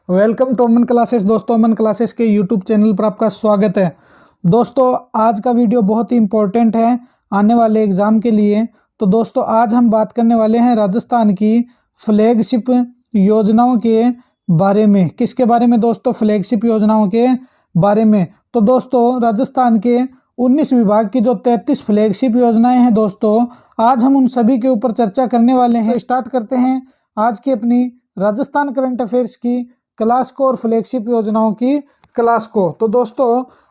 Welcome to Aman classes. दोस्तों, Aman classes के YouTube channel पर आपका स्वागत है। दोस्तों, आज का वीडियो बहुत ही इम्पोर्टेंट है आने वाले एग्ज़ाम के लिए। तो दोस्तों, आज हम बात करने वाले हैं राजस्थान की फ्लैगशिप योजनाओं के बारे में। किसके बारे में दोस्तों? फ्लैगशिप योजनाओं के बारे में। तो दोस्तों, राजस्थान के 19 विभाग की जो 33 फ्लैगशिप योजनाएं हैं दोस्तों, आज हम उन सभी के ऊपर चर्चा करने वाले हैं। स्टार्ट करते हैं आज की अपनी राजस्थान करंट अफेयर्स की क्लास को और फ्लैगशिप योजनाओं की क्लास को। तो दोस्तों,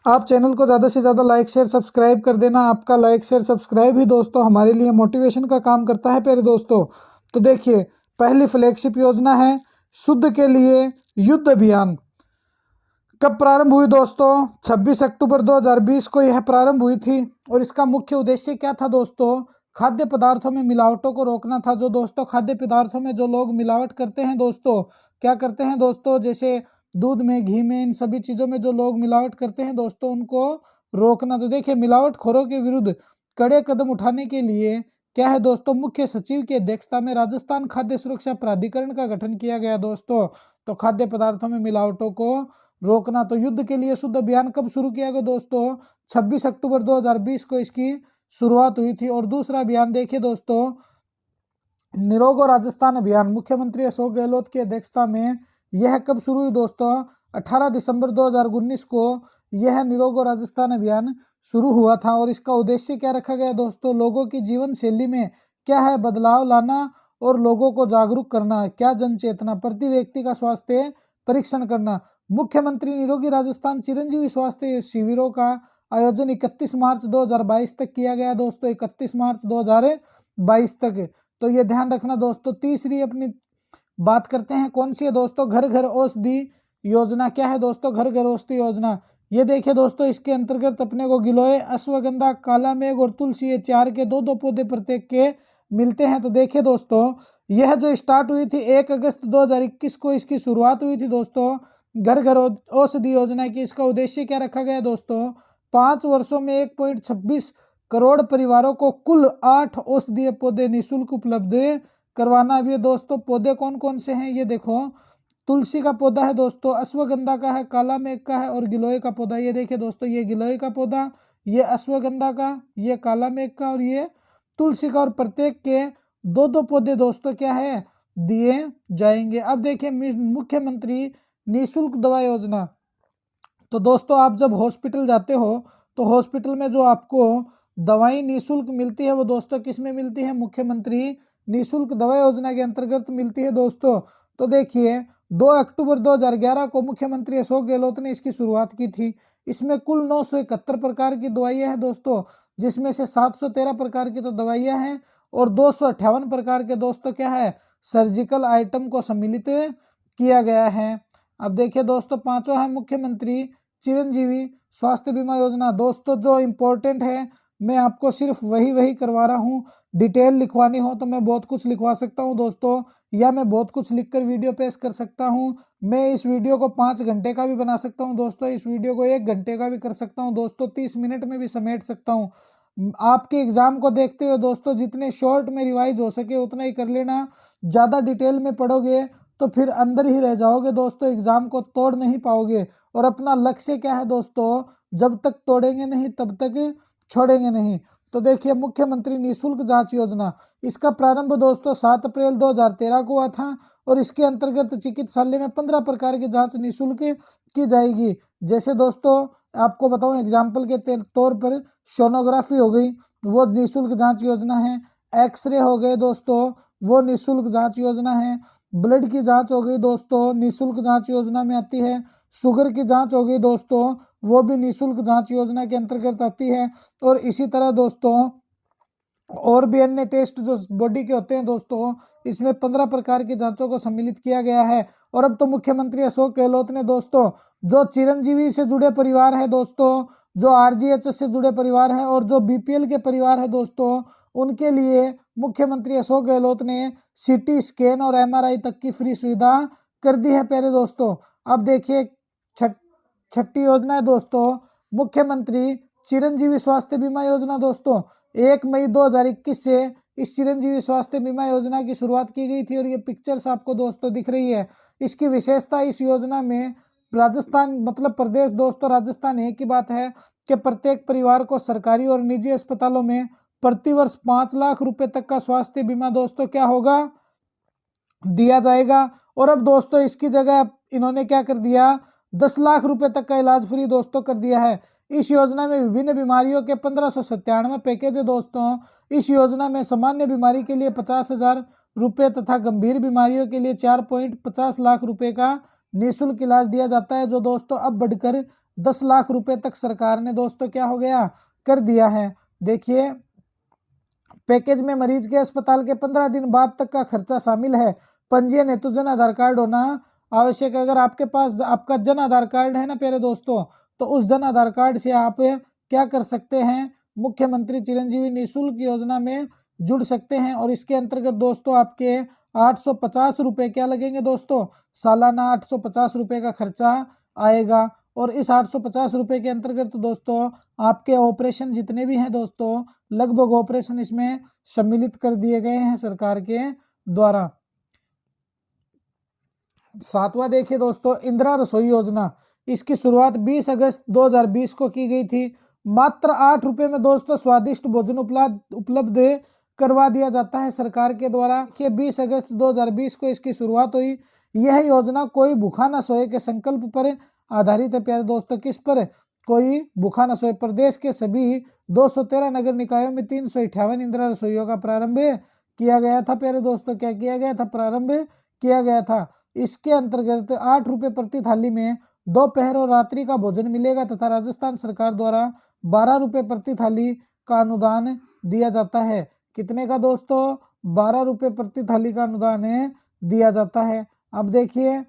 आप चैनल को ज़्यादा से ज़्यादा लाइक शेयर सब्सक्राइब कर देना। आपका लाइक शेयर सब्सक्राइब ही दोस्तों हमारे लिए मोटिवेशन का काम करता है प्यारे दोस्तों। तो देखिए, पहली फ्लैगशिप योजना है शुद्ध के लिए युद्ध अभियान। कब प्रारंभ हुई दोस्तों? 26 अक्टूबर 2020 को यह प्रारंभ हुई थी। और इसका मुख्य उद्देश्य क्या था दोस्तों? खाद्य पदार्थों में मिलावटों को रोकना था। जो दोस्तों खाद्य पदार्थों में जो लोग मिलावट करते हैं दोस्तों, क्या करते हैं दोस्तों, जैसे दूध में, घी में, इन सभी चीज़ों में जो लोग मिलावट करते हैं दोस्तों, उनको रोकना। तो देखिए, मिलावटखोरों के विरुद्ध कड़े कदम उठाने के लिए क्या है दोस्तों, मुख्य सचिव की अध्यक्षता में राजस्थान खाद्य सुरक्षा प्राधिकरण का गठन किया गया दोस्तों। तो खाद्य पदार्थों में मिलावटों को रोकना। तो युद्ध के लिए शुद्ध अभियान कब शुरू किया गया दोस्तों? 26 अक्टूबर 2020 को इसकी शुरुआत हुई थी। और दूसरा अभियान देखिए दोस्तों, निरोगो राजस्थान अभियान, मुख्यमंत्री अशोक गहलोत की अध्यक्षता में यह कब शुरू हुई दोस्तों? 18 दिसंबर 2019 को यह निरोगो राजस्थान अभियान शुरू हुआ था। और इसका उद्देश्य क्या रखा गया दोस्तों? लोगों की जीवन शैली में क्या है, बदलाव लाना और लोगों को जागरूक करना। क्या जन चेतना, प्रति व्यक्ति का स्वास्थ्य परीक्षण करना। मुख्यमंत्री निरोगी राजस्थान चिरंजीवी स्वास्थ्य शिविरों का आयोजन 31 मार्च 2022 तक किया गया दोस्तों। 31 मार्च 2022 तक। तो ये ध्यान रखना दोस्तों। तीसरी अपनी बात करते हैं, कौन सी है दोस्तों? घर घर औषधि योजना। क्या है दोस्तों? घर घर औषधि योजना। ये देखिए दोस्तों, इसके अंतर्गत अपने को गिलोय, अश्वगंधा, काला मेघ और तुलसी, ये 4 के 2-2 पौधे प्रत्येक के मिलते हैं। तो देखिए दोस्तों, यह जो स्टार्ट हुई थी 1 अगस्त 2021 को इसकी शुरुआत हुई थी दोस्तों, घर घर औषधि योजना की। इसका उद्देश्य क्या रखा गया दोस्तों? 5 वर्षों में 1.26 करोड़ परिवारों को कुल 8 औषधीय पौधे निःशुल्क उपलब्ध करवाना। अब ये दोस्तों पौधे कौन कौन से हैं ये देखो, तुलसी का पौधा है दोस्तों, अश्वगंधा का है, काला मेघ का है और गिलोय का पौधा। ये देखिए दोस्तों, ये गिलोय का पौधा, ये अश्वगंधा का, ये काला मेघ का और ये तुलसी का। और प्रत्येक के 2-2 पौधे दोस्तों क्या है, दिए जाएंगे। अब देखिए, मुख्यमंत्री निःशुल्क दवा योजना। तो दोस्तों, आप जब हॉस्पिटल जाते हो तो हॉस्पिटल में जो आपको दवाई निःशुल्क मिलती है वो दोस्तों किस में मिलती है? मुख्यमंत्री निःशुल्क दवा योजना के अंतर्गत मिलती है दोस्तों। तो देखिए, 2 अक्टूबर 2011 को मुख्यमंत्री अशोक गहलोत ने इसकी शुरुआत की थी। इसमें कुल 971 प्रकार की दवाइयाँ हैं दोस्तों, जिसमें से 713 प्रकार की तो दवाइयाँ हैं और 258 प्रकार के दोस्तों क्या है, सर्जिकल आइटम को सम्मिलित किया गया है। अब देखिए दोस्तों, पांचवा है मुख्यमंत्री चिरंजीवी स्वास्थ्य बीमा योजना। दोस्तों, जो इम्पोर्टेंट है मैं आपको सिर्फ वही करवा रहा हूँ। डिटेल लिखवानी हो तो मैं बहुत कुछ लिखवा सकता हूँ दोस्तों, या मैं बहुत कुछ लिखकर वीडियो पेश कर सकता हूँ। मैं इस वीडियो को 5 घंटे का भी बना सकता हूँ दोस्तों, इस वीडियो को 1 घंटे का भी कर सकता हूँ दोस्तों, 30 मिनट में भी समेट सकता हूँ। आपके एग्जाम को देखते हुए दोस्तों, जितने शॉर्ट में रिवाइज हो सके उतना ही कर लेना। ज़्यादा डिटेल में पढ़ोगे तो फिर अंदर ही रह जाओगे दोस्तों, एग्जाम को तोड़ नहीं पाओगे। और अपना लक्ष्य क्या है दोस्तों? जब तक तोड़ेंगे नहीं तब तक छोड़ेंगे नहीं। तो देखिए, मुख्यमंत्री निःशुल्क जांच योजना, इसका प्रारंभ दोस्तों 7 अप्रैल 2013 को हुआ था। और इसके अंतर्गत चिकित्सालय में 15 प्रकार की जांच निःशुल्क की जाएगी। जैसे दोस्तों आपको बताऊं एग्जाम्पल के तौर पर, सोनोग्राफी हो गई, वो निःशुल्क जांच योजना है। एक्सरे हो गए दोस्तों, वो निःशुल्क जांच योजना है। ब्लड की जांच हो गई दोस्तों, निःशुल्क जांच योजना में आती है। शुगर की जांच हो गई दोस्तों, वो भी निःशुल्क जांच योजना के अंतर्गत आती है। और इसी तरह दोस्तों और भी अन्य टेस्ट जो बॉडी के होते हैं दोस्तों, इसमें 15 प्रकार की जांचों को सम्मिलित किया गया है। और अब तो मुख्यमंत्री अशोक गहलोत ने दोस्तों, जो चिरंजीवी से जुड़े परिवार है दोस्तों, जो आरजीएचएस से जुड़े परिवार हैं और जो बीपीएल के परिवार है दोस्तों, उनके लिए मुख्यमंत्री अशोक गहलोत ने सीटी स्कैन और एमआरआई तक की फ्री सुविधा कर दी है प्यारे दोस्तों। अब देखिए, छठी योजना है दोस्तों, मुख्यमंत्री चिरंजीवी स्वास्थ्य बीमा योजना। दोस्तों, 1 मई 2021 से इस चिरंजीवी स्वास्थ्य बीमा योजना की शुरुआत की गई थी। और ये पिक्चर्स आपको दोस्तों दिख रही है, इसकी विशेषता, इस योजना में राजस्थान मतलब प्रदेश दोस्तों राजस्थान एक ही बात है कि प्रत्येक परिवार को सरकारी और निजी अस्पतालों में प्रतिवर्ष 5 लाख रुपए तक का स्वास्थ्य बीमा दोस्तों क्या होगा, दिया जाएगा। और अब दोस्तों इसकी जगह इन्होंने क्या कर दिया, 10 लाख रुपए तक का इलाज फ्री दोस्तों कर दिया है। इस योजना में विभिन्न बीमारियों के 1597 पैकेज है दोस्तों। इस योजना में सामान्य बीमारी के लिए 50,000 रुपये तथा गंभीर बीमारियों के लिए 4.50 लाख रुपए का निःशुल्क इलाज दिया जाता है, जो दोस्तों अब बढ़कर 10 लाख रुपए तक सरकार ने दोस्तों क्या हो गया, कर दिया है। देखिए पैकेज में मरीज के अस्पताल के 15 दिन बाद तक का खर्चा शामिल है। पंजीयन हेतु जन आधार कार्ड होना आवश्यक है। अगर आपके पास आपका जन आधार कार्ड है ना प्यारे दोस्तों, तो उस जन आधार कार्ड से आप क्या कर सकते हैं, मुख्यमंत्री चिरंजीवी निःशुल्क योजना में जुड़ सकते हैं। और इसके अंतर्गत दोस्तों आपके 850 रुपये क्या लगेंगे दोस्तों, सालाना 850 रुपये का खर्चा आएगा। और इस 850 रुपये के अंतर्गत तो दोस्तों आपके ऑपरेशन जितने भी हैं दोस्तों, लगभग ऑपरेशन इसमें सम्मिलित कर दिए गए हैं सरकार के द्वारा। 7वां देखिए दोस्तों, इंदिरा रसोई योजना। इसकी शुरुआत 20 अगस्त 2020 को की गई थी। मात्र 8 रुपये में दोस्तों स्वादिष्ट भोजन उपलब्ध करवा दिया जाता है सरकार के द्वारा। कि 20 अगस्त 2020 को इसकी शुरुआत हुई। यह योजना कोई भूखा न सोए के संकल्प पर आधारित है प्यारे दोस्तों। किस पर, कोई भूखा न सोए। प्रदेश के सभी 213 नगर निकायों में 358 इंदिरा रसोइयों का प्रारंभ किया गया था प्यारे दोस्तों। क्या किया गया था, प्रारंभ किया गया था। इसके अंतर्गत 8 रुपये प्रति थाली में दोपहर और रात्रि का भोजन मिलेगा तथा राजस्थान सरकार द्वारा 12 रुपये प्रति थाली का अनुदान दिया जाता है। कितने का दोस्तों, 12 रुपये प्रति थाली का अनुदान दिया जाता है। अब देखिए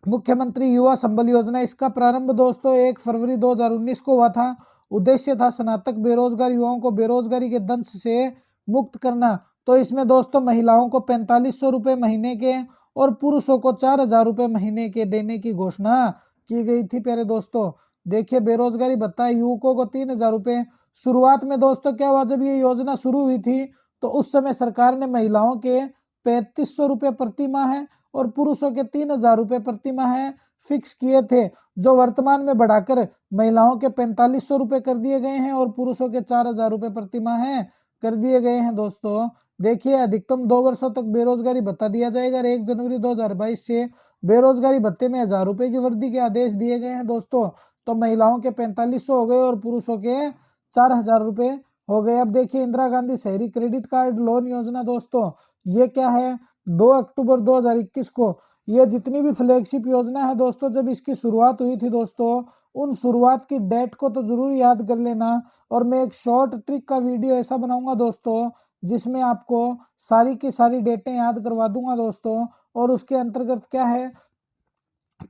मुख्यमंत्री युवा संबल योजना। इसका प्रारंभ दोस्तों 1 फरवरी 2019 को हुआ था। उद्देश्य था स्नातक बेरोजगार युवाओं को बेरोजगारी के दंश से मुक्त करना। तो इसमें दोस्तों महिलाओं को 4500 रुपये महीने के और पुरुषों को 4000 रुपये महीने के देने की घोषणा की गई थी प्यारे दोस्तों। देखिए बेरोजगारी भत्ता युवकों को 3000 रुपये। शुरुआत में दोस्तों क्या हुआ, जब ये योजना शुरू हुई थी तो उस समय सरकार ने महिलाओं के 3500 रुपये प्रति माह है और पुरुषों के 3000 रुपये प्रति माह फिक्स किए थे, जो वर्तमान में बढ़ाकर महिलाओं के 4500 रुपये कर दिए गए हैं और पुरुषों के 4000 रुपये प्रति माह कर दिए गए हैं दोस्तों। देखिए अधिकतम 2 वर्षों तक बेरोजगारी भत्ता दिया जाएगा और 1 जनवरी 2022 से बेरोजगारी भत्ते में 1000 रुपये की वृद्धि के आदेश दिए गए हैं दोस्तों। तो महिलाओं के 4500 हो गए और पुरुषों के 4000 रुपये हो गए। अब देखिए इंदिरा गांधी शहरी क्रेडिट कार्ड लोन योजना दोस्तों, ये क्या है, 2 अक्टूबर 2021 को ये जितनी भी फ्लैगशिप योजना है दोस्तों, जब इसकी शुरुआत हुई थी दोस्तों, उन शुरुआत की डेट को तो जरूर याद कर लेना। और मैं एक शॉर्ट ट्रिक का वीडियो ऐसा बनाऊंगा दोस्तों जिसमें आपको सारी की सारी डेटें याद करवा दूंगा दोस्तों। और उसके अंतर्गत क्या है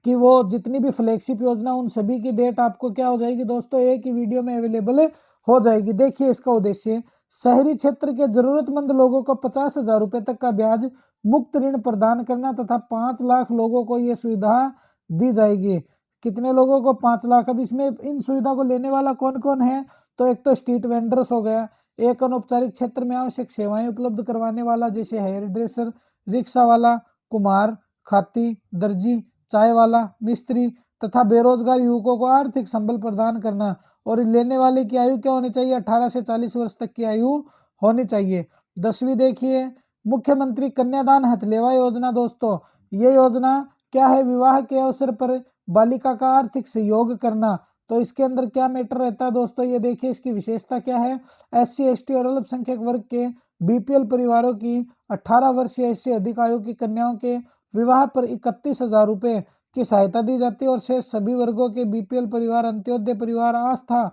कि वो जितनी भी फ्लैगशिप योजना उन सभी की डेट आपको क्या हो जाएगी दोस्तों, एक ही वीडियो में अवेलेबल हो जाएगी। देखिए इसका उद्देश्य शहरी क्षेत्र के जरूरतमंद लोगों को 50,000 रुपये तक का ब्याज मुक्त ऋण प्रदान करना तथा 5 लाख लोगों को ये सुविधा दी जाएगी। कितने लोगों को, 5 लाख। अब इसमें इन सुविधा को लेने वाला कौन कौन है, तो एक तो स्ट्रीट वेंडर्स हो गया, एक अनौपचारिक क्षेत्र में आवश्यक सेवाएं उपलब्ध करवाने वाला जैसे हेयर ड्रेसर, रिक्शा वाला, कुम्हार, खाती, दर्जी, चाय वाला, मिस्त्री तथा बेरोजगार युवकों को आर्थिक संबल प्रदान करना। और लेने वाले की आयु क्या होनी चाहिए, 18 से 40 वर्ष तक की आयु होनी चाहिए। 10वीं देखिए मुख्यमंत्री कन्यादान हथलेवा योजना दोस्तों, ये योजना क्या है, विवाह के अवसर पर बालिका का आर्थिक सहयोग करना। तो इसके अंदर क्या मैटर रहता है दोस्तों, ये देखिए इसकी विशेषता क्या है। SC ST और अल्पसंख्यक वर्ग के BPL परिवारों की 18 वर्ष या इससे अधिक आयु की कन्याओं के विवाह पर 31,000 रुपये की सहायता दी जाती है। और शेष सभी वर्गों के BPL परिवार, अंत्योदय परिवार, आस्था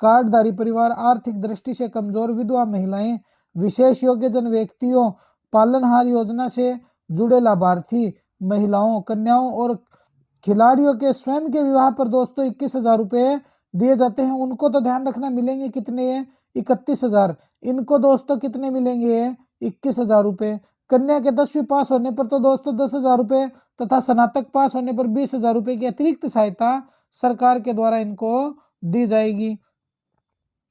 कार्डधारी परिवार, आर्थिक दृष्टि से कमजोर विधवा महिलाएं, विशेष योग्यजन व्यक्तियों, पालनहार योजना से जुड़े लाभार्थी महिलाओं, कन्याओं और खिलाड़ियों के स्वयं के विवाह पर दोस्तों 21,000 रुपये दिए जाते हैं। उनको तो ध्यान रखना मिलेंगे कितने, 31,000। इनको दोस्तों कितने मिलेंगे, 21,000 रुपये। कन्या के 10वीं पास होने पर तो दोस्तों 10,000 रुपये तथा स्नातक पास होने पर 20,000 रुपये की अतिरिक्त सहायता सरकार के द्वारा इनको दी जाएगी।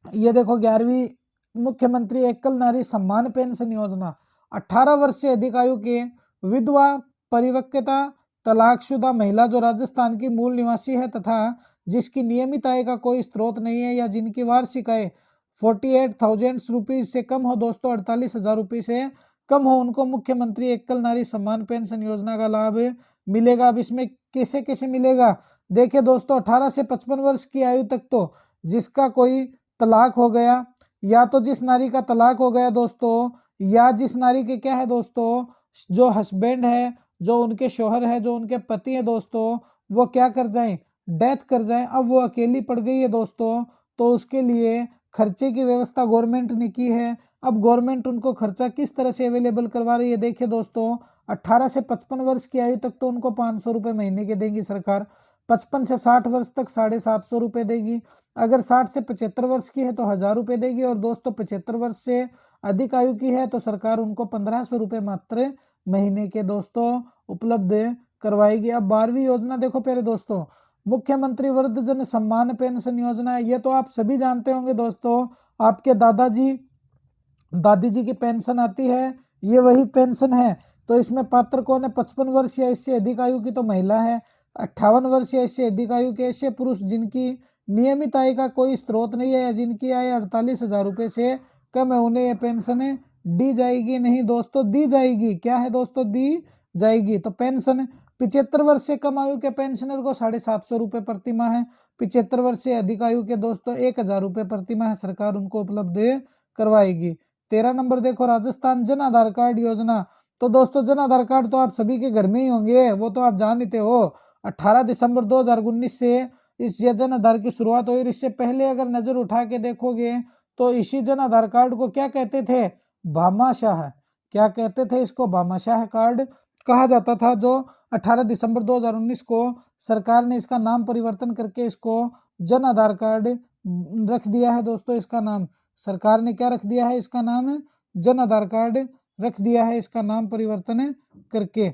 ये देखो 11वीं मुख्यमंत्री एकल नारी सम्मान पेंशन योजना, 18 वर्ष से अधिक आयु के विधवा परिपक्वता तलाकशुदा महिला जो राजस्थान की मूल निवासी है तथा जिसकी नियमित आय का कोई स्रोत नहीं है या जिनकी वार्षिक आय 48,000 रुपीज से कम हो दोस्तों, 48,000 रुपये से कम हो, उनको मुख्यमंत्री एकल नारी सम्मान पेंशन योजना का लाभ मिलेगा। अब इसमें कैसे कैसे मिलेगा, देखिए दोस्तों, 18 से 55 वर्ष की आयु तक तो जिसका कोई तलाक हो गया, या तो जिस नारी का तलाक हो गया दोस्तों, या जिस नारी के क्या है दोस्तों, जो हस्बैंड है, जो उनके शौहर है, जो उनके पति है दोस्तों, वो क्या कर जाए, डेथ कर जाए। अब वो अकेली पड़ गई है दोस्तों, तो उसके लिए खर्चे की व्यवस्था गवर्नमेंट ने की है। अब गवर्नमेंट उनको खर्चा किस तरह से अवेलेबल करवा रही है, देखिए दोस्तों, 18 से 55 वर्ष की आयु तक तो उनको 500 रुपये महीने के देगी सरकार, 55 से 60 वर्ष तक 750 रुपये देगी, अगर 60 से 75 वर्ष की है तो 1000 रुपये देगी, और दोस्तों 75 वर्ष से अधिक आयु की है तो सरकार उनको 1500 रुपये मात्र महीने के दोस्तों उपलब्ध करवाएगी। अब 12वीं योजना देखो प्यारे दोस्तों, मुख्यमंत्री वृद्धजन सम्मान पेंशन योजना है। ये तो आप सभी जानते होंगे दोस्तों, आपके दादाजी दादी जी की पेंशन आती है, ये वही पेंशन है। तो इसमें पात्र कौन है, 55 वर्ष या इससे अधिक आयु की तो महिला है, 58 वर्ष या इससे अधिक आयु के ऐसे पुरुष जिनकी नियमित आय का कोई स्रोत नहीं है या जिनकी आय 48,000 रुपये से कम है, उन्हें यह पेंशन दी जाएगी नहीं दोस्तों, दी जाएगी, क्या है दोस्तों, दी जाएगी। तो पेंशन 75 वर्ष से कम आयु के पेंशनर को 750 रुपये प्रति माह है, 75 वर्ष से अधिक आयु के दोस्तों 1000 रुपये प्रति माह सरकार उनको उपलब्ध करवाएगी। 13 नंबर देखो, राजस्थान जन आधार कार्ड योजना। तो दोस्तों जन आधार कार्ड तो आप सभी के घर में ही होंगे, वो तो आप जानते हो। 18 दिसंबर 2019 से इस जन आधार की शुरुआत हुई। इससे पहले अगर नजर उठा के देखोगे तो इसी जन आधार कार्ड को क्या कहते थे, भामाशाह, क्या कहते थे इसको, भामाशाह कार्ड कहा जाता था। जो 18 दिसंबर 2019 को सरकार ने इसका नाम परिवर्तन करके इसको जन आधार कार्ड रख दिया है दोस्तों। इसका नाम सरकार ने क्या रख दिया है, इसका नाम जन आधार कार्ड रख दिया है, इसका नाम परिवर्तन करके।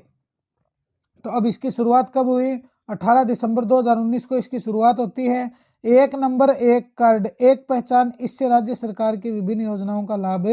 तो अब इसकी शुरुआत कब हुई, 18 दिसंबर 2019 को इसकी शुरुआत होती है। एक नंबर एक कार्ड एक पहचान, इससे राज्य सरकार की विभिन्न योजनाओं का लाभ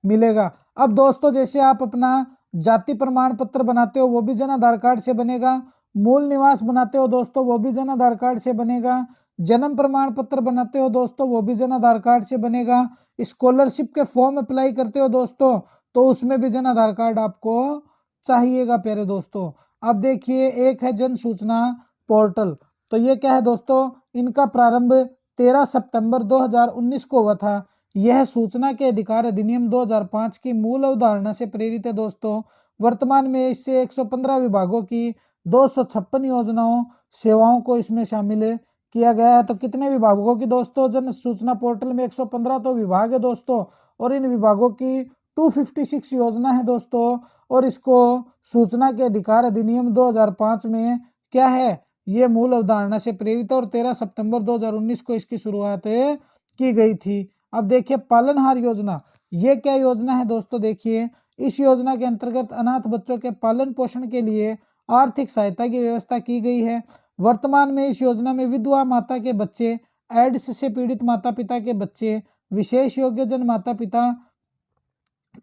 मिलेगा। अब दोस्तों जैसे आप अपना जाति प्रमाण पत्र बनाते हो वो भी जन आधार कार्ड से बनेगा, मूल निवास बनाते हो दोस्तों वो भी जन आधार कार्ड से बनेगा, जन्म प्रमाण पत्र बनाते हो दोस्तों वो भी जन आधार कार्ड से बनेगा, स्कॉलरशिप के फॉर्म अप्लाई करते हो दोस्तों तो उसमें भी जन आधार कार्ड आपको चाहिएगा प्यारे दोस्तों। अब देखिए एक है जन सूचना पोर्टल, तो ये क्या है दोस्तों, इनका प्रारंभ 13 सितंबर 2019 को हुआ था। यह सूचना के अधिकार अधिनियम 2005 की मूल अवधारणा से प्रेरित है दोस्तों। वर्तमान में इससे 115 विभागों की 256 योजनाओं सेवाओं को इसमें शामिल किया गया है। तो कितने विभागों की दोस्तों, जन सूचना पोर्टल में 115 तो विभाग है दोस्तों, और इन विभागों की 256 योजना है दोस्तों। और इसको सूचना के अधिकार अधिनियम 2005 में क्या है, ये मूल अवधारणा से प्रेरित है और 13 सितंबर 2019 को इसकी शुरुआत की गई थी। अब देखिए पालनहार योजना, ये क्या योजना है दोस्तों, देखिए इस योजना के अंतर्गत अनाथ बच्चों के पालन पोषण के लिए आर्थिक सहायता की व्यवस्था की गई है। वर्तमान में इस योजना में विधवा माता के बच्चे, एड्स से पीड़ित माता पिता के बच्चे, विशेष योग्यजन माता पिता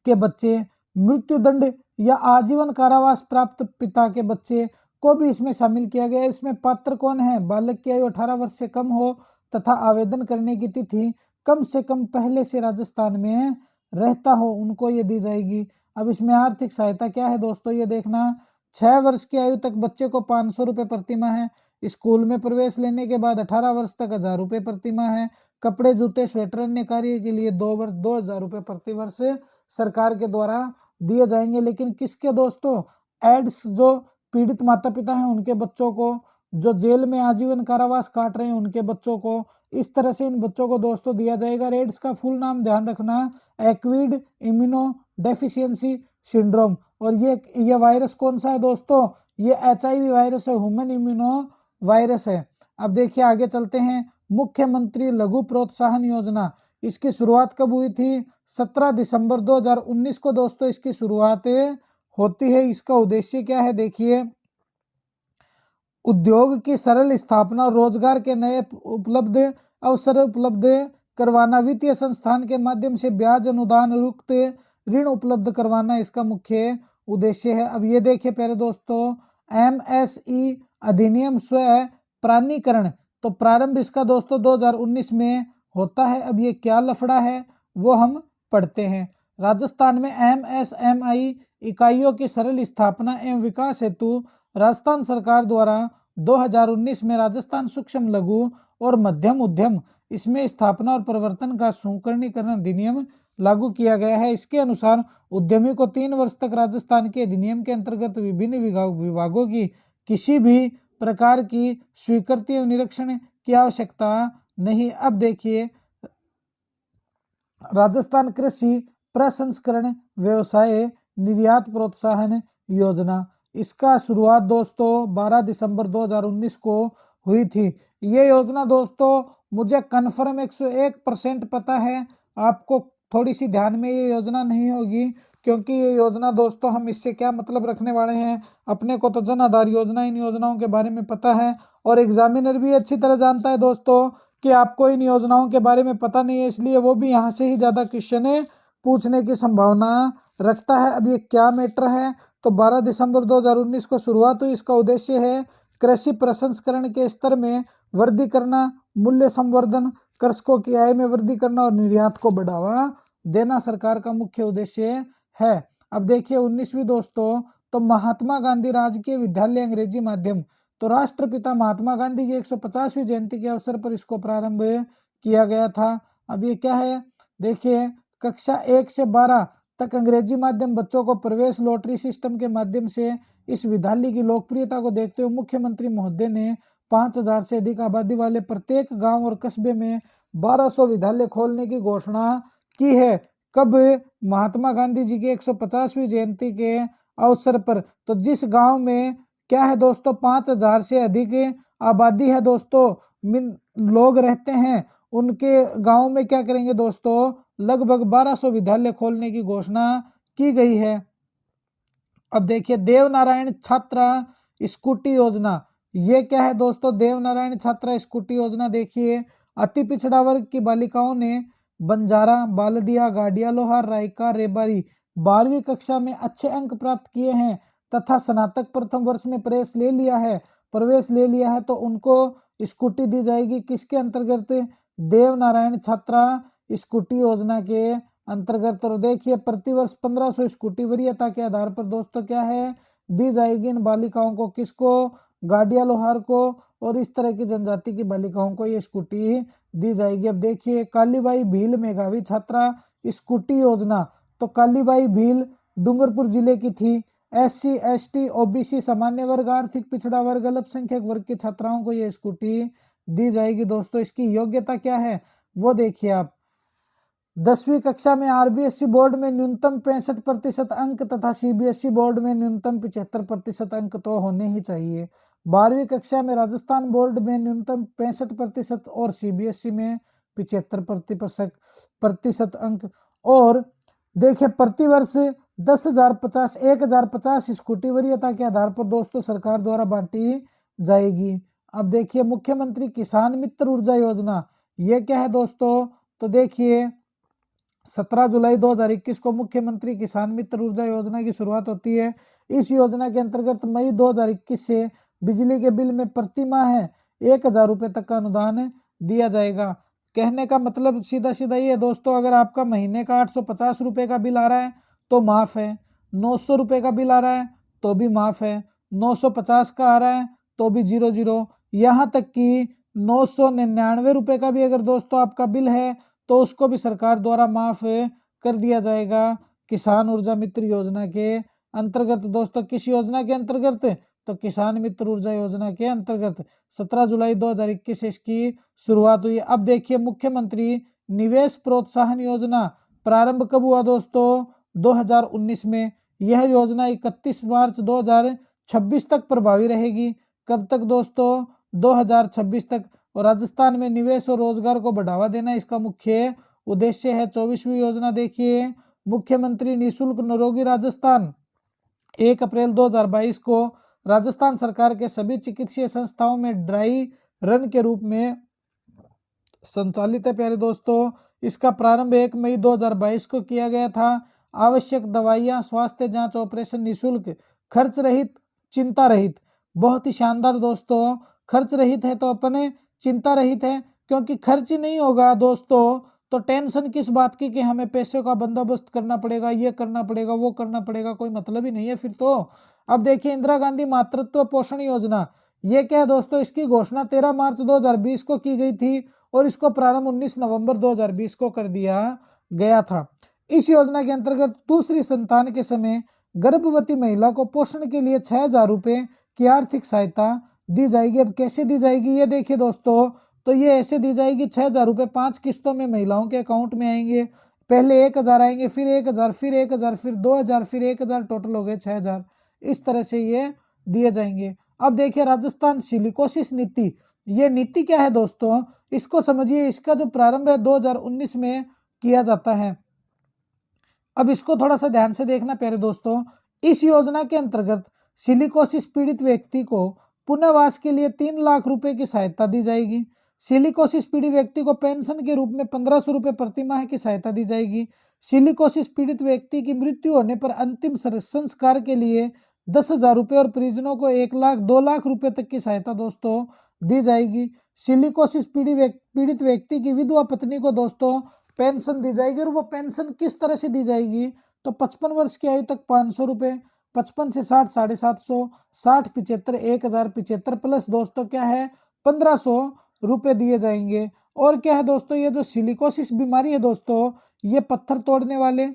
के बच्चे, मृत्युदंड या आजीवन कारावास प्राप्त पिता के बच्चे को भी इसमें शामिल किया गया है। इसमें पात्र कौन है, बालक की आयु 18 वर्ष से कम हो तथा आवेदन करने की तिथि कम से कम पहले से राजस्थान में रहता हो, उनको ये दी जाएगी। अब इसमें आर्थिक सहायता क्या है दोस्तों, ये देखना, 6 वर्ष की आयु तक बच्चे को 500 रुपये प्रति माह है, स्कूल में प्रवेश लेने के बाद 18 वर्ष तक 1000 रुपये प्रति माह है, कपड़े जूते स्वेटर अन्य कार्य के लिए 2000 रुपये प्रति वर्ष सरकार के द्वारा दिए जाएंगे। लेकिन किसके दोस्तों, एड्स जो पीड़ित माता पिता हैं उनके बच्चों को, जो जेल में आजीवन कारावास काट रहे हैं उनके बच्चों को, इस तरह से इन बच्चों को दोस्तों दिया जाएगा। एड्स का फुल नाम ध्यान रखना, एक्विड इम्यूनो डेफिशिएंसी सिंड्रोम। और ये वायरस कौन सा है दोस्तों, ये HIV वायरस है, ह्यूमन इम्यूनो वायरस है। अब देखिए आगे चलते हैं, मुख्यमंत्री लघु प्रोत्साहन योजना, इसकी शुरुआत कब हुई थी, 17 दिसंबर 2019 को दोस्तों इसकी शुरुआत होती है। इसका उद्देश्य क्या है, देखिए उद्योग की सरल स्थापना और रोजगार के नए उपलब्ध अवसर उपलब्ध करवाना, वित्तीय संस्थान के माध्यम से ब्याज अनुदान युक्त ऋण उपलब्ध करवाना इसका मुख्य उद्देश्य है। अब ये देखिए प्यारे दोस्तों, MSE अधिनियम स्व प्राधिकरण, तो प्रारंभ इसका दोस्तों 2019 में होता है। अब ये क्या लफड़ा है वो हम पढ़ते हैं। राजस्थान में MSMI इकाइयों की सरल स्थापना एवं विकास हेतु राजस्थान सरकार द्वारा 2019 में राजस्थान सूक्ष्म लघु और मध्यम उद्यम इसमें स्थापना और प्रवर्तन का सुकरणीकरण अधिनियम लागू किया गया है। इसके अनुसार उद्यमी को 3 वर्ष तक राजस्थान के अधिनियम के अंतर्गत विभिन्न विभागों की किसी भी प्रकार की स्वीकृति एवं निरीक्षण की आवश्यकता नहीं। अब देखिए, राजस्थान कृषि प्रसंस्करण व्यवसाय निर्यात प्रोत्साहन योजना, इसका शुरुआत दोस्तों 12 दिसंबर 2019 को हुई थी। ये योजना दोस्तों मुझे कन्फर्म 101% पता है, आपको थोड़ी सी ध्यान में ये योजना नहीं होगी, क्योंकि ये योजना दोस्तों हम इससे क्या मतलब रखने वाले हैं, अपने को तो जन आधार योजना इन योजनाओं के बारे में पता है और एग्जामिनर भी अच्छी तरह जानता है दोस्तों कि आपको इन योजनाओं के बारे में पता नहीं है, इसलिए वो भी यहाँ से ही ज़्यादा क्वेश्चन पूछने की संभावना रखता है। अब ये क्या मैटर है, तो 12 दिसंबर 2019 को शुरुआत हुई। इसका उद्देश्य है कृषि प्रसंस्करण के स्तर में वृद्धि करना, मूल्य संवर्धन, कृषकों की आय में वृद्धि करना और निर्यात को बढ़ावा देना सरकार का मुख्य उद्देश्य है। अब देखिए 19वीं दोस्तों, तो महात्मा गांधी राजकीय विद्यालय अंग्रेजी माध्यम, तो राष्ट्रपिता महात्मा गांधी की 150वीं जयंती के अवसर पर इसको प्रारंभ किया गया था। अब ये क्या है, देखिए कक्षा 1 से 12 तक अंग्रेजी माध्यम बच्चों को प्रवेश लॉटरी सिस्टम के माध्यम से इस विद्यालय की लोकप्रियता को देखते हुए मुख्यमंत्री महोदय ने 5000 से अधिक आबादी वाले प्रत्येक गांव और कस्बे में 1200 विद्यालय खोलने की घोषणा की है। कब, महात्मा गांधी जी की 150वीं जयंती के अवसर पर। तो जिस गांव में क्या है दोस्तों 5000 से अधिक आबादी है दोस्तों, लोग रहते हैं, उनके गांव में क्या करेंगे दोस्तों, लगभग 1200 विद्यालय खोलने की घोषणा की गई है। अब देखिए देवनारायण छात्रा स्कूटी योजना, ये क्या है दोस्तों, देवनारायण छात्रा स्कूटी योजना। देखिए अति पिछड़ा वर्ग की बालिकाओं ने बंजारा, बालदिया, गाडिया, लोहार, रायका, रेबारी 12वीं कक्षा में अच्छे अंक प्राप्त किए हैं तथा स्नातक प्रथम वर्ष में प्रवेश ले लिया है तो उनको स्कूटी दी जाएगी। किसके अंतर्गत, देवनारायण छात्रा स्कूटी योजना के अंतर्गत। और देखिए प्रतिवर्ष 1500 स्कूटी वरीयता के आधार पर दोस्तों क्या है, दी जाएगी इन बालिकाओं को। किसको, गाडिया लोहार को और इस तरह की जनजाति की बालिकाओं को ये स्कूटी दी जाएगी। अब देखिए कालीबाई भील मेधावी छात्रा स्कूटी योजना, तो कालीबाई भील डूंगरपुर जिले की थी। SC ST OBC सामान्य वर्ग, आर्थिक पिछड़ा वर्ग, अल्पसंख्यक वर्ग की छात्राओं को ये स्कूटी दी जाएगी। दोस्तों इसकी योग्यता क्या है वो देखिए आप, 10वीं कक्षा में RBSE बोर्ड में न्यूनतम 65% अंक तथा CBSE बोर्ड में न्यूनतम 75% अंक तो होने ही चाहिए। 12वीं कक्षा में राजस्थान बोर्ड में न्यूनतम 65% और CBSE में 75% अंक। और देखिए प्रतिवर्ष 1050 स्कूटी वरीयता के आधार पर दोस्तों सरकार द्वारा बांटी जाएगी। अब देखिए मुख्यमंत्री किसान मित्र ऊर्जा योजना, ये क्या है दोस्तों, तो देखिए 17 जुलाई 2021 को मुख्यमंत्री किसान मित्र ऊर्जा योजना की शुरुआत होती है। इस योजना के अंतर्गत मई 2021 से बिजली के बिल में प्रति माह 1000 रुपये तक का अनुदान दिया जाएगा। कहने का मतलब सीधा सीधा ये है दोस्तों, अगर आपका महीने का 850 रुपये का बिल आ रहा है तो माफ़ है, 900 रुपये का बिल आ रहा है तो भी माफ़ है, 950 का आ रहा है तो भी 00, यहाँ तक कि 999 रुपये का भी अगर दोस्तों आपका बिल है तो उसको भी सरकार द्वारा माफ़ कर दिया जाएगा किसान ऊर्जा मित्र योजना के अंतर्गत। दोस्तों किस योजना के अंतर्गत, तो किसान मित्र ऊर्जा योजना के अंतर्गत 17 जुलाई 2021 से इसकी शुरुआत हुई। अब देखिए मुख्यमंत्री निवेश प्रोत्साहन योजना प्रारंभ कब हुआ दोस्तों, 2019 में। यह योजना 31 मार्च 2026 तक प्रभावी रहेगी। कब तक दोस्तों, 2026 तक। और राजस्थान में निवेश और रोजगार को बढ़ावा देना इसका मुख्य उद्देश्य है। 24वीं योजना देखिए, मुख्यमंत्री निःशुल्क निरोगी राजस्थान 1 अप्रैल 2022 को राजस्थान सरकार के सभी चिकित्सीय संस्थाओं में ड्राई रन के रूप में संचालित है। प्यारे दोस्तों इसका प्रारंभ 1 मई 2022 को किया गया था। आवश्यक दवाइयाँ, स्वास्थ्य जांच, ऑपरेशन निःशुल्क, खर्च रहित, चिंता रहित। बहुत ही शानदार दोस्तों, खर्च रहित है तो अपने चिंता रहित है, क्योंकि खर्च ही नहीं होगा दोस्तों तो टेंशन किस बात की कि हमें पैसे का बंदोबस्त करना पड़ेगा, ये करना पड़ेगा, वो करना पड़ेगा, कोई मतलब ही नहीं है फिर तो। अब देखिए इंदिरा गांधी मातृत्व पोषण योजना, ये क्या है दोस्तों, इसकी घोषणा 13 मार्च 2020 को की गई थी और इसको प्रारंभ 19 नवंबर 2020 को कर दिया गया था। इस योजना के अंतर्गत दूसरी संतान के समय गर्भवती महिला को पोषण के लिए 6,000 रुपये की आर्थिक सहायता दी जाएगी। अब कैसे दी जाएगी ये देखिए दोस्तों, तो ये ऐसे दी जाएगी 6,000 रुपये 5 किस्तों में महिलाओं के अकाउंट में आएंगे। पहले 1,000 आएंगे, फिर 1,000, फिर 1,000, फिर 2,000, फिर 1,000, टोटल हो गए 6,000। इस तरह से ये दिए जाएंगे। अब देखिए राजस्थान सिलिकोसिस नीति, ये नीति क्या है दोस्तों, इसको समझिए। इसका जो प्रारंभ है 2019 में किया जाता है। अब इसको थोड़ा सा ध्यान से देखना प्यारे दोस्तों। इस योजना के अंतर्गत सिलिकोसिस पीड़ित व्यक्ति को पुनर्वास के लिए 3 लाख रुपए की सहायता दी जाएगी। सिलिकोसिस पीड़ित व्यक्ति को पेंशन के रूप में 1,500 रुपये प्रति माह की सहायता दी जाएगी। सिलिकोसिस पीड़ित व्यक्ति की मृत्यु होने पर अंतिम संस्कार के लिए 10,000 रुपये और परिजनों को 1 लाख 2 लाख रुपए तक की सहायता दोस्तों दी जाएगी। सिलिकोसिस पीड़ित व्यक्ति की विधवा पत्नी को दोस्तों पेंशन दी जाएगी, और वो पेंशन किस तरह से दी जाएगी, तो 55 वर्ष की आयु तक 500 रुपये, 55 से 60 750, 60 75 1,075 प्लस दोस्तों क्या है 1,500 रुपये दिए जाएंगे। और क्या है दोस्तों, ये जो सिलिकोसिस बीमारी है दोस्तों, ये पत्थर तोड़ने वाले,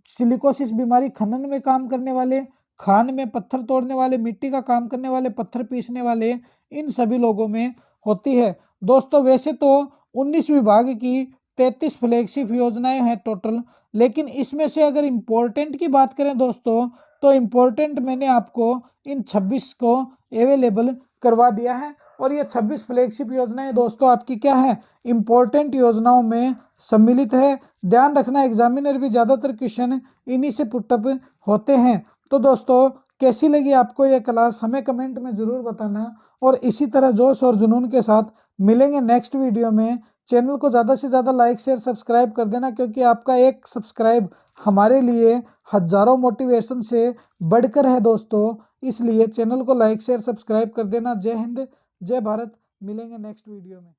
सिलिकोसिस बीमारी खनन में काम करने वाले, खान में पत्थर तोड़ने वाले, मिट्टी का काम करने वाले, पत्थर पीसने वाले, इन सभी लोगों में होती है दोस्तों। वैसे तो 19 विभाग की 33 फ्लैगशिप योजनाएं हैं टोटल, लेकिन इसमें से अगर इम्पोर्टेंट की बात करें दोस्तों, तो इम्पोर्टेंट मैंने आपको इन 26 को अवेलेबल करवा दिया है। और ये 26 फ्लैगशिप योजनाएं दोस्तों आपकी क्या है, इम्पोर्टेंट योजनाओं में सम्मिलित है। ध्यान रखना एग्जामिनर भी ज़्यादातर क्वेश्चन इन्हीं से पुटअप होते हैं। तो दोस्तों कैसी लगी आपको ये क्लास, हमें कमेंट में ज़रूर बताना, और इसी तरह जोश और जुनून के साथ मिलेंगे नेक्स्ट वीडियो में। चैनल को ज़्यादा से ज़्यादा लाइक शेयर सब्सक्राइब कर देना, क्योंकि आपका एक सब्सक्राइब हमारे लिए हजारों मोटिवेशन से बढ़कर है दोस्तों। इसलिए चैनल को लाइक शेयर सब्सक्राइब कर देना। जय हिंद, जय भारत, मिलेंगे नेक्स्ट वीडियो में।